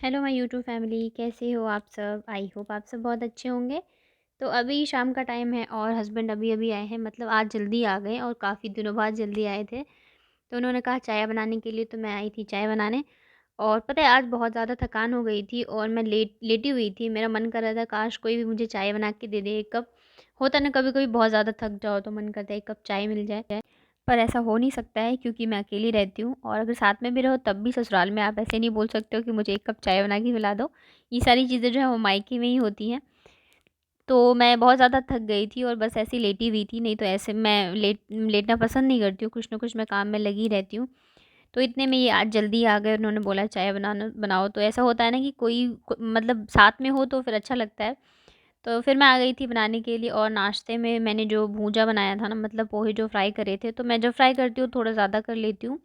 Hello my YouTube family, कैसे हो आप सब। आई होप आप सब बहुत अच्छे होंगे। तो अभी शाम का टाइम है और हस्बैंड अभी अभी आए हैं, मतलब आज जल्दी आ गए और काफ़ी दिनों बाद जल्दी आए थे। तो उन्होंने कहा चाय बनाने के लिए, तो मैं आई थी चाय बनाने। और पता है आज बहुत ज़्यादा थकान हो गई थी और मैं लेटी हुई थी। मेरा मन कर रहा था काश कोई भी मुझे चाय बना के दे दे एक कप। होता ना कभी कभी बहुत ज़्यादा थक जाओ तो मन करता है एक कप चाय मिल जाए। पर ऐसा हो नहीं सकता है क्योंकि मैं अकेली रहती हूँ, और अगर साथ में भी रहो तब भी ससुराल में आप ऐसे नहीं बोल सकते हो कि मुझे एक कप चाय बना के पिला दो। ये सारी चीज़ें जो है वो मायके में ही होती हैं। तो मैं बहुत ज़्यादा थक गई थी और बस ऐसे ही लेटी हुई थी, नहीं तो ऐसे मैं लेटना पसंद नहीं करती हूँ, कुछ ना कुछ मैं काम में लगी रहती हूँ। तो इतने में ये आज जल्दी आ गए, उन्होंने बोला चाय बनाओ। तो ऐसा होता है ना कि मतलब साथ में हो तो फिर अच्छा लगता है। तो फिर मैं आ गई थी बनाने के लिए, और नाश्ते में मैंने जो भूंजा बनाया था ना, मतलब पोहे जो फ्राई करे थे, तो मैं जब फ्राई करती हूँ थोड़ा ज़्यादा कर लेती हूँ,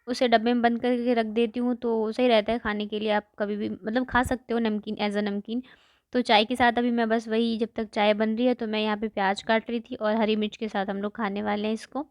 उसे डब्बे में बंद करके रख देती हूँ, तो सही रहता है खाने के लिए। आप कभी भी मतलब खा सकते हो नमकीन, एज़ अ नमकीन। तो चाय के साथ अभी मैं बस वही, जब तक चाय बन रही है तो मैं यहाँ पे प्याज काट रही थी, और हरी मिर्च के साथ हम लोग खाने वाले हैं इसको।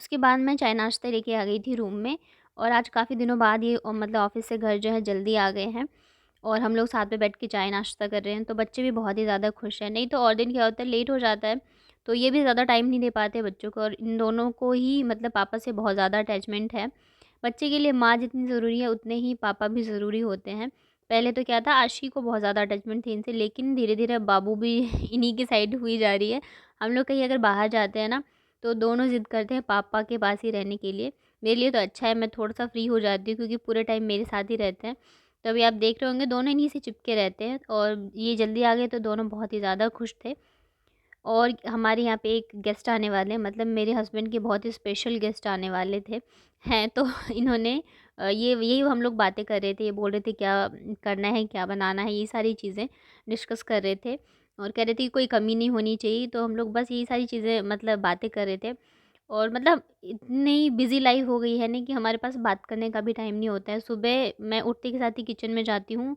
उसके बाद मैं चाय नाश्ता लेके आ गई थी रूम में। और आज काफ़ी दिनों बाद ये मतलब ऑफ़िस से घर जो है जल्दी आ गए हैं, और हम लोग साथ में बैठ के चाय नाश्ता कर रहे हैं। तो बच्चे भी बहुत ही ज़्यादा खुश हैं। नहीं तो और दिन क्या होता है, लेट हो जाता है तो ये भी ज़्यादा टाइम नहीं दे पाते बच्चों को, और इन दोनों को ही मतलब पापा से बहुत ज़्यादा अटैचमेंट है। बच्चे के लिए माँ जितनी ज़रूरी है उतने ही पापा भी ज़रूरी होते हैं। पहले तो क्या था, आशी को बहुत ज़्यादा अटैचमेंट थी इनसे, लेकिन धीरे-धीरे अब बाबू भी इन्हीं की साइड हुई जा रही है। हम लोग कहीं अगर बाहर जाते हैं ना, तो दोनों ज़िद करते हैं पापा के पास ही रहने के लिए। मेरे लिए तो अच्छा है, मैं थोड़ा-सा फ्री हो जाती हूँ क्योंकि पूरे टाइम मेरे साथ ही रहते हैं। तो अभी आप देख रहे होंगे दोनों इन्हीं से चिपके रहते हैं, और ये जल्दी आ गए तो दोनों बहुत ही ज़्यादा खुश थे। और हमारे यहाँ पे एक गेस्ट आने वाले हैं, मतलब मेरे हस्बैंड के बहुत ही स्पेशल गेस्ट आने वाले थे हैं। तो इन्होंने ये यही हम लोग बातें कर रहे थे, ये बोल रहे थे क्या करना है, क्या बनाना है, ये सारी चीज़ें डिस्कस कर रहे थे। और कह रहे थे कि कोई कमी नहीं होनी चाहिए, तो हम लोग बस यही सारी चीज़ें मतलब बातें कर रहे थे। और मतलब इतनी बिज़ी लाइफ़ हो गई है ना कि हमारे पास बात करने का भी टाइम नहीं होता है। सुबह मैं उठते के साथ ही किचन में जाती हूँ,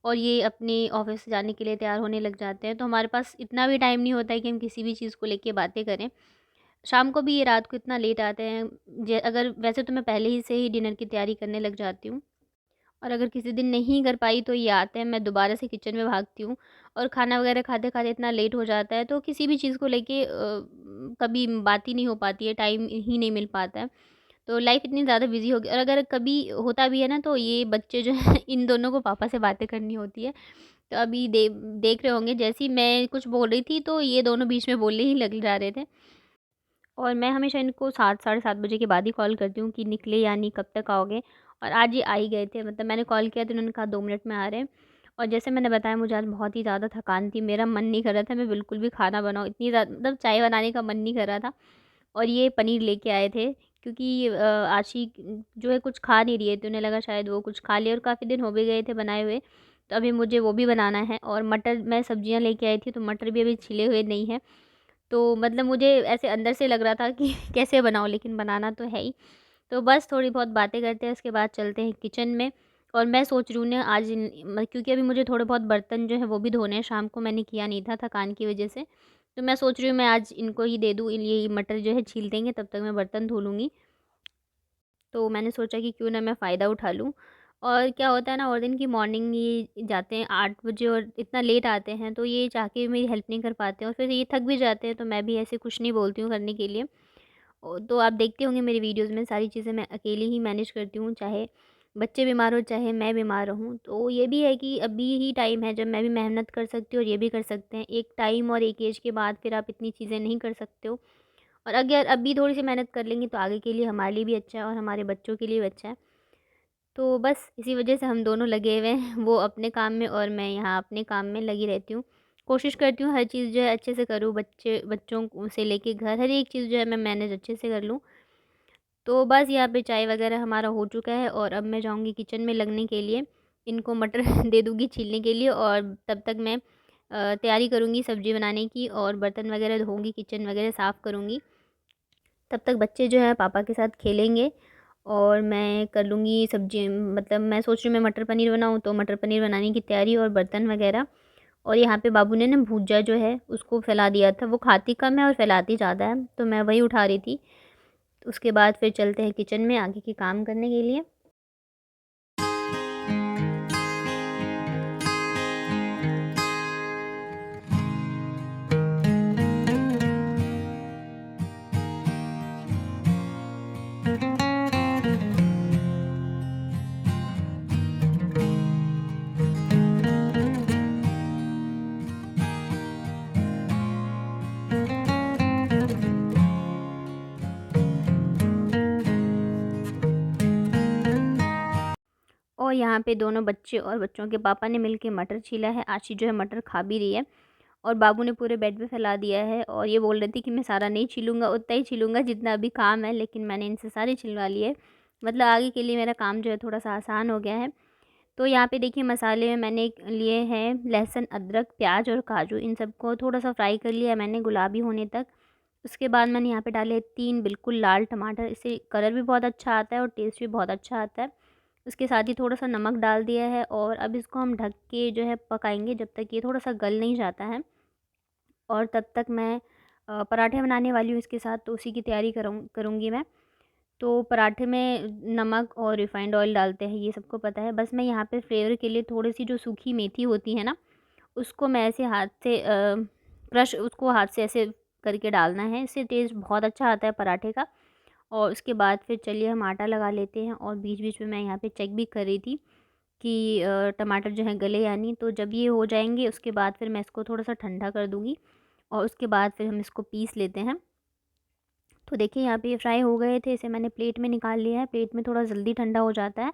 और ये अपने ऑफ़िस जाने के लिए तैयार होने लग जाते हैं, तो हमारे पास इतना भी टाइम नहीं होता है कि हम किसी भी चीज़ को लेके बातें करें। शाम को भी ये रात को इतना लेट आते हैं, ज अगर वैसे तो मैं पहले ही से ही डिनर की तैयारी करने लग जाती हूँ, और अगर किसी दिन नहीं कर पाई तो ये आते हैं, मैं दोबारा से किचन में भागती हूँ, और खाना वगैरह खाते-खाते इतना लेट हो जाता है, तो किसी भी चीज़ को लेके कभी बात ही नहीं हो पाती है, टाइम ही नहीं मिल पाता है। तो लाइफ़ इतनी ज़्यादा बिज़ी हो गई, और अगर कभी होता भी है ना, तो ये बच्चे जो हैं इन दोनों को पापा से बातें करनी होती है। तो अभी देख रहे होंगे, जैसे ही मैं कुछ बोल रही थी तो ये दोनों बीच में बोलने ही लग जा रहे थे। और मैं हमेशा इनको 7 साढ़े 7 बजे के बाद ही कॉल करती हूँ कि निकले या नहीं, कब तक आओगे? और आज ये आ ही गए थे, मतलब मैंने कॉल किया तो उन्होंने कहा 2 मिनट में आ रहे हैं। और जैसे मैंने बताया, मुझे आज बहुत ही ज़्यादा थकान थी, मेरा मन नहीं कर रहा था मैं बिल्कुल भी खाना बनाऊँ, इतनी मतलब चाय बनाने का मन नहीं कर रहा था। और ये पनीर लेके आए थे क्योंकि आशी जो है कुछ खा नहीं रही है, तो उन्हें लगा शायद वो कुछ खा ले, और काफ़ी दिन हो भी गए थे बनाए हुए। तो अभी मुझे वो भी बनाना है, और मटर मैं सब्जियां लेके आई थी तो मटर भी अभी छिले हुए नहीं हैं। तो मतलब मुझे ऐसे अंदर से लग रहा था कि कैसे बनाऊँ, लेकिन बनाना तो है ही। तो बस थोड़ी बहुत बातें करते हैं, उसके बाद चलते हैं किचन में। और मैं सोच रही हूँ ना आज क्योंकि अभी मुझे थोड़े बहुत बर्तन जो है वो भी धोने हैं, शाम को मैंने किया नहीं था थकान की वजह से। तो मैं सोच रही हूँ मैं आज इनको ही दे दूँ, ये मटर जो है छील देंगे, तब तक मैं बर्तन धो लूँगी। तो मैंने सोचा कि क्यों ना मैं फ़ायदा उठा लूँ। और क्या होता है ना, और दिन की मॉर्निंग ये जाते हैं 8 बजे और इतना लेट आते हैं, तो ये चाह के भी मेरी हेल्प नहीं कर पाते हैं, और फिर ये थक भी जाते हैं, तो मैं भी ऐसे कुछ नहीं बोलती हूँ करने के लिए। तो आप देखते होंगे मेरी वीडियोज़ में सारी चीज़ें मैं अकेले ही मैनेज करती हूँ, चाहे बच्चे बीमार हो, चाहे मैं बीमार रहूँ। तो ये भी है कि अभी ही टाइम है जब मैं भी मेहनत कर सकती हूँ और ये भी कर सकते हैं। एक टाइम और एक एज के बाद फिर आप इतनी चीज़ें नहीं कर सकते हो, और अगर अभी थोड़ी-सी मेहनत कर लेंगे तो आगे के लिए हमारे लिए भी अच्छा है और हमारे बच्चों के लिए भी अच्छा है। तो बस इसी वजह से हम दोनों लगे हुए हैं, वो अपने काम में और मैं यहाँ अपने काम में लगी रहती हूँ। कोशिश करती हूँ हर चीज़ जो है अच्छे से करूँ, बच्चों से लेके घर हर एक चीज़ जो है मैं मैनेज अच्छे से कर लूँ। तो बस यहाँ पे चाय वगैरह हमारा हो चुका है, और अब मैं जाऊँगी किचन में लगने के लिए। इनको मटर दे दूँगी छीलने के लिए, और तब तक मैं तैयारी करूँगी सब्ज़ी बनाने की, और बर्तन वगैरह धोऊँगी, किचन वगैरह साफ़ करूँगी। तब तक बच्चे जो है पापा के साथ खेलेंगे और मैं कर लूँगी सब्ज़ी, मतलब मैं सोच रही हूँ मैं मटर पनीर बनाऊँ, तो मटर पनीर बनाने की तैयारी और बर्तन वगैरह। और यहाँ पे बाबू ने ना भुजिया जो है उसको फैला दिया था, वो खाती कम है और फैलाती ज़्यादा है, तो मैं वही उठा रही थी। उसके बाद फिर चलते हैं किचन में आगे के काम करने के लिए। और यहाँ पे दोनों बच्चे और बच्चों के पापा ने मिलके मटर छीला है। आशी जो है मटर खा भी रही है और बाबू ने पूरे बेड पे फैला दिया है और ये बोल रही थी कि मैं सारा नहीं छीलूँगा, उतना ही छीलूँगा जितना अभी काम है, लेकिन मैंने इनसे सारे छिलवा लिए। मतलब आगे के लिए मेरा काम जो है थोड़ा-सा आसान हो गया है। तो यहाँ पे देखिए मसाले में मैंने लिए हैं लहसुन, अदरक, प्याज और काजू, इन सबको थोड़ा-सा फ्राई कर लिया मैंने गुलाबी होने तक। उसके बाद मैंने यहाँ पे डाले 3 बिल्कुल लाल टमाटर, इससे कलर भी बहुत अच्छा आता है और टेस्ट भी बहुत अच्छा आता है। उसके साथ ही थोड़ा-सा नमक डाल दिया है और अब इसको हम ढक के जो है पकाएँगे जब तक ये थोड़ा-सा गल नहीं जाता है। और तब तक मैं पराठे बनाने वाली हूँ इसके साथ, तो उसी की तैयारी करूँगी मैं। तो पराठे में नमक और रिफ़ाइंड ऑयल डालते हैं, ये सबको पता है। बस मैं यहाँ पे फ्लेवर के लिए थोड़ी-सी जो सूखी मेथी होती है ना, उसको मैं ऐसे हाथ से क्रश उसको हाथ से ऐसे करके डालना है, इससे टेस्ट बहुत अच्छा आता है पराठे का। और उसके बाद फिर चलिए हम आटा लगा लेते हैं और बीच-बीच में मैं यहाँ पे चेक भी कर रही थी कि टमाटर जो हैं गले या नहीं। तो जब ये हो जाएँगे उसके बाद फिर मैं इसको थोड़ा-सा ठंडा कर दूँगी और उसके बाद फिर हम इसको पीस लेते हैं। तो देखिए यहाँ पे ये फ्राई हो गए थे, इसे मैंने प्लेट में निकाल लिया है। प्लेट में थोड़ा जल्दी ठंडा हो जाता है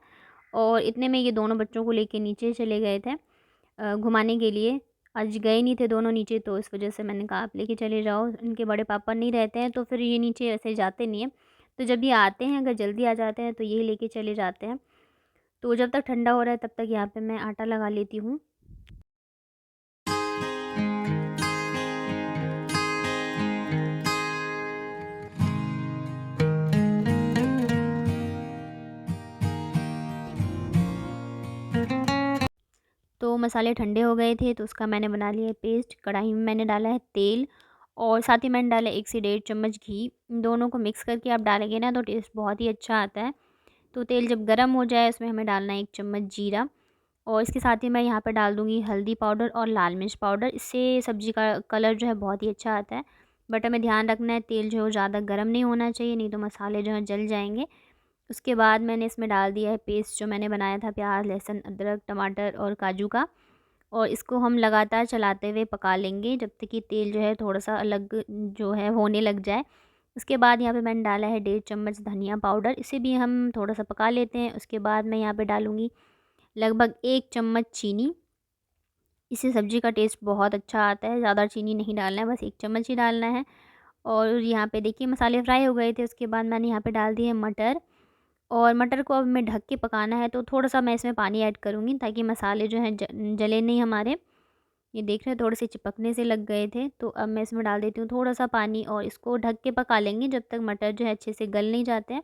और इतने में ये दोनों बच्चों को लेके नीचे चले गए थे घुमाने के लिए। आज गए नहीं थे दोनों नीचे, तो इस वजह से मैंने कहा आप लेके चले जाओ। इनके बड़े पापा नहीं रहते हैं तो फिर ये नीचे ऐसे जाते नहीं हैं। तो जब ये आते हैं, अगर जल्दी आ जाते हैं तो यही लेके चले जाते हैं। तो जब तक ठंडा हो रहा है तब तक यहाँ पे मैं आटा लगा लेती हूँ। तो मसाले ठंडे हो गए थे तो उसका मैंने बना लिया है पेस्ट। कढ़ाई में मैंने डाला है तेल और साथ ही मैंने डाला 1 से डेढ़ चम्मच घी। इन दोनों को मिक्स करके आप डालेंगे ना तो टेस्ट बहुत ही अच्छा आता है। तो तेल जब गर्म हो जाए उसमें हमें डालना है 1 चम्मच जीरा और इसके साथ ही मैं यहाँ पर डाल दूँगी हल्दी पाउडर और लाल मिर्च पाउडर। इससे सब्ज़ी का कलर जो है बहुत ही अच्छा आता है। बट हमें ध्यान रखना है तेल जो है ज़्यादा गर्म नहीं होना चाहिए, नहीं तो मसाले जो हैं जल जाएँगे। उसके बाद मैंने इसमें डाल दिया है पेस्ट जो मैंने बनाया था प्याज, लहसुन, अदरक, टमाटर और काजू का। और इसको हम लगातार चलाते हुए पका लेंगे जब तक कि तेल जो है थोड़ा-सा अलग जो है होने लग जाए। उसके बाद यहाँ पे मैंने डाला है डेढ़ चम्मच धनिया पाउडर, इसे भी हम थोड़ा-सा पका लेते हैं। उसके बाद मैं यहाँ पे डालूँगी लगभग 1 चम्मच चीनी। इससे सब्ज़ी का टेस्ट बहुत अच्छा आता है, ज़्यादा चीनी नहीं डालना है, बस 1 चम्मच ही डालना है। और यहाँ पे देखिए मसाले फ्राई हो गए थे, उसके बाद मैंने यहाँ पे डाल दिए मटर और मटर को अब हमें ढक के पकाना है। तो थोड़ा-सा मैं इसमें पानी ऐड करूँगी ताकि मसाले जो हैं जले नहीं हमारे। ये देख रहे हैं थोड़े से चिपकने से लग गए थे, तो अब मैं इसमें डाल देती हूँ थोड़ा-सा पानी और इसको ढक के पका लेंगे जब तक मटर जो है अच्छे से गल नहीं जाते हैं।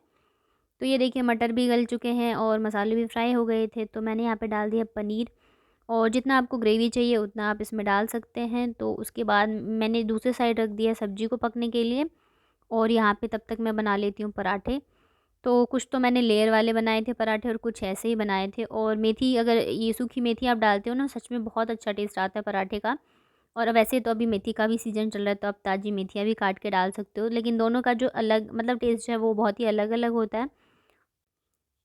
तो ये देखिए मटर भी गल चुके हैं और मसाले भी फ्राई हो गए थे, तो मैंने यहाँ पे डाल दिया पनीर और जितना आपको ग्रेवी चाहिए उतना आप इसमें डाल सकते हैं। तो उसके बाद मैंने दूसरे साइड रख दिया सब्ज़ी को पकने के लिए और यहाँ पे तब तक मैं बना लेती हूँ पराठे। तो कुछ तो मैंने लेयर वाले बनाए थे पराठे और कुछ ऐसे ही बनाए थे। और मेथी, अगर ये सूखी मेथी आप डालते हो ना, सच में बहुत अच्छा टेस्ट आता है पराठे का। और वैसे तो अभी मेथी का भी सीज़न चल रहा है तो आप ताज़ी मेथियाँ भी काट के डाल सकते हो, लेकिन दोनों का जो अलग मतलब टेस्ट है वो बहुत ही अलग-अलग होता है।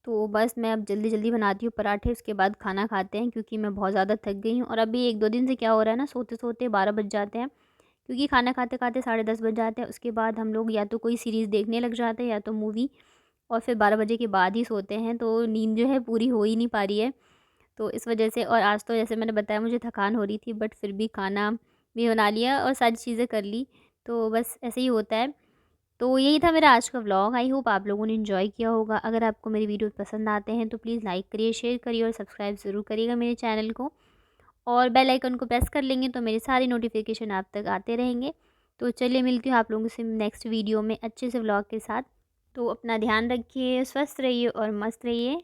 तो बस मैं अब जल्दी-जल्दी बनाती हूँ पराठे, उसके बाद खाना खाते हैं क्योंकि मैं बहुत ज़्यादा थक गई हूँ। और अभी 1-2 दिन से क्या हो रहा है ना, सोते-सोते 12 बज जाते हैं क्योंकि खाना खाते-खाते साढ़े 10 बज जाते हैं। उसके बाद हम लोग या तो कोई सीरीज़ देखने लग जाते हैं या तो मूवी, और फिर 12 बजे के बाद ही सोते हैं, तो नींद जो है पूरी हो ही नहीं पा रही है। तो इस वजह से, और आज तो जैसे मैंने बताया मुझे थकान हो रही थी, बट फिर भी खाना भी बना लिया और सारी चीज़ें कर ली, तो बस ऐसे ही होता है। तो यही था मेरा आज का व्लॉग। आई होप आप लोगों ने एंजॉय किया होगा। अगर आपको मेरी वीडियो पसंद आते हैं तो प्लीज़ लाइक करिए, शेयर करिए और सब्सक्राइब ज़रूर करिएगा मेरे चैनल को। और बेल आइकन को प्रेस कर लेंगे तो मेरे सारे नोटिफिकेशन आप तक आते रहेंगे। तो चलिए मिलती हूँ आप लोगों से नेक्स्ट वीडियो में अच्छे से व्लॉग के साथ। तो अपना ध्यान रखिए, स्वस्थ रहिए और मस्त रहिए।